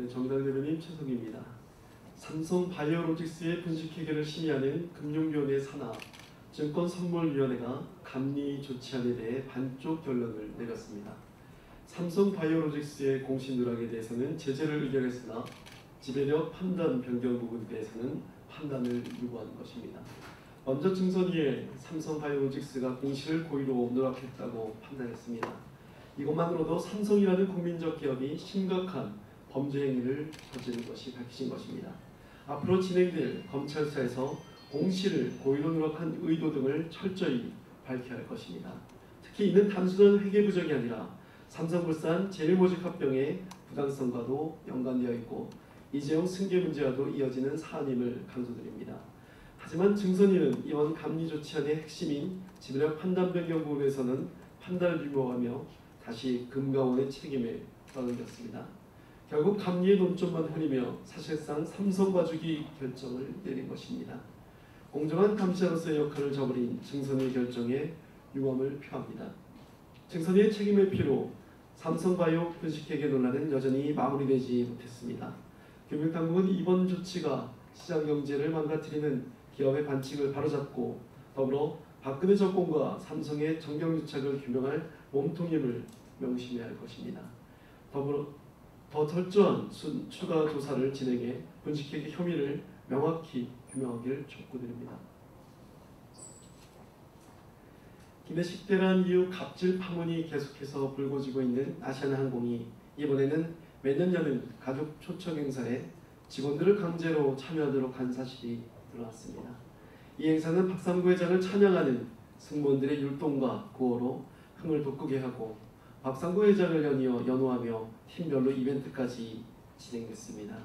네, 정당 대변인 최석입니다. 삼성 바이오로직스의 분식회계를 심의하는 금융위원회 산하 증권선물위원회가 감리 조치안에 대해 반쪽 결론을 내렸습니다. 삼성 바이오로직스의 공시 누락에 대해서는 제재를 의결했으나 지배력 판단 변경 부분에 대해서는 판단을 유보한 것입니다. 먼저 증선위에 삼성 바이오로직스가 공시를 고의로 누락했다고 판단했습니다. 이것만으로도 삼성이라는 국민적 기업이 심각한 범죄 행위를 저지른 것이 밝혀진 것입니다. 앞으로 진행될 검찰 수사에서 공시를 고의로 누락한 의도 등을 철저히 밝혀야 할 것입니다. 특히 이는 단순한 회계 부정이 아니라 삼성물산 제일모직합병의 부당성과도 연관되어 있고 이재용 승계 문제와도 이어지는 사안임을 강조드립니다. 하지만 증선위는 이번 감리 조치안의 핵심인 지배력 판단 변경 부분에서는 판단을 유보하며 다시 금감원의 책임을 떠넘겼습니다. 결국 감리의 논점만 흐리며 사실상 삼성가족이 결정을 내린 것입니다. 공정한 감시자로서의 역할을 저버린 증선위 결정에 유감을 표합니다. 증선위의 책임의 피로 삼성바이오 분식회계 논란은 여전히 마무리되지 못했습니다. 금융당국은 이번 조치가 시장경제를 망가뜨리는 기업의 반칙을 바로잡고 더불어 박근혜 정권과 삼성의 정경유착을 규명할 몸통임을 명심해야 할 것입니다. 더불어 더 철저한 추가 조사를 진행해 분식회계 혐의를 명확히 규명하기를 촉구드립니다. 기내식 대란 이후 갑질 파문이 계속해서 불거지고 있는 아시아나항공이 이번에는 매년 여는 가족 초청 행사에 직원들을 강제로 참여하도록 한 사실이 드러났습니다. 이 행사는 박삼구 회장을 찬양하는 승무원들의 율동과 구호로 흥을 돋구게 하고 박삼구 회장을 연호하며 팀별로 이벤트까지 진행됐습니다.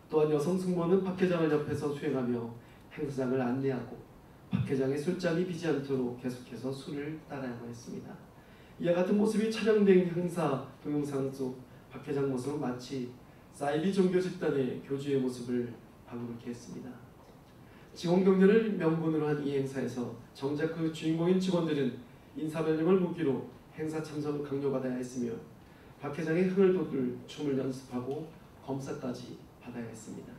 또한 여성 승무원은 박 회장을 옆에서 수행하며 행사장을 안내하고 박 회장의 술잔이 비지 않도록 계속해서 술을 따라야만 했습니다. 이와 같은 모습이 촬영된 행사 동영상 속 박 회장 모습은 마치 사이비 종교 집단의 교주의 모습을 방불케 했습니다. 직원 격려를 명분으로 한 이 행사에서 정작 그 주인공인 직원들은 인사변경을 무기로 행사 참석을 강요받아야 했으며 박 회장의 흥을 돋울 춤을 연습하고 검사까지 받아야 했습니다.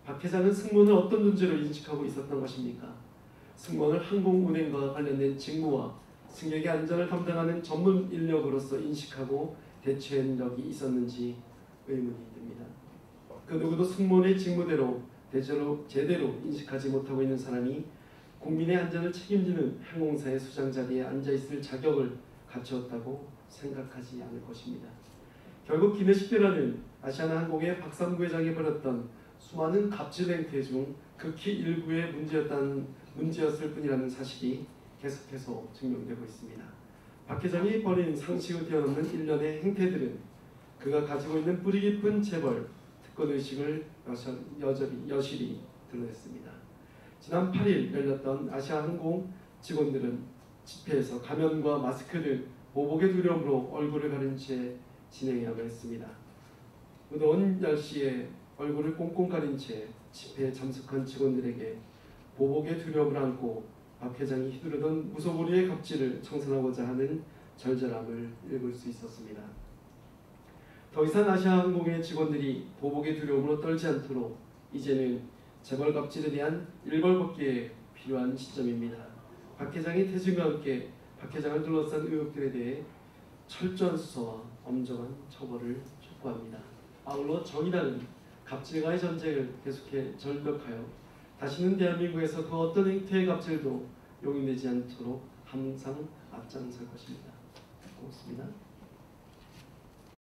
박 회장은 승무원을 어떤 존재로 인식하고 있었던 것입니까? 승무원을 항공운행과 관련된 직무와 승객의 안전을 담당하는 전문 인력으로서 인식하고 대처한 적이 있었는지 의문이 듭니다. 그 누구도 승무원의 직무대로 제대로 인식하지 못하고 있는 사람이 국민의 안전을 책임지는 항공사의 수장 자리에 앉아있을 자격을 갖추었다고 생각하지 않을 것입니다. 결국 기내식 대란은 아시아나항공의 박삼구 회장이 벌였던 수많은 갑질 행태 중 극히 일부의 문제였을 뿐이라는 사실이 계속해서 증명되고 있습니다. 박 회장이 벌인 상식을 뛰어넘는 일련의 행태들은 그가 가지고 있는 뿌리 깊은 재벌, 특권의식을 여실히 드러냈습니다. 지난 8일 열렸던 아시아항공 직원들은 집회에서 가면과 마스크 등 보복의 두려움으로 얼굴을 가린 채 진행해야만 했습니다. 무더운 날씨에 얼굴을 꽁꽁 가린 채 집회에 참석한 직원들에게 보복의 두려움을 안고 박 회장이 휘두르던 무소불위의 갑질을 청산하고자 하는 절절함을 읽을 수 있었습니다. 더 이상 아시아항공의 직원들이 보복의 두려움으로 떨지 않도록 이제는 재벌 갑질에 대한 일벌복귀에 필요한 시점입니다. 박 회장의 퇴진과 함께 박 회장을 둘러싼 의혹들에 대해 철저한 수사와 엄정한 처벌을 촉구합니다. 아울러 정의당은 갑질과의 전쟁을 계속해 절벽하여 다시는 대한민국에서 그 어떤 행태의 갑질도 용인되지 않도록 항상 앞장설 것입니다. 고맙습니다.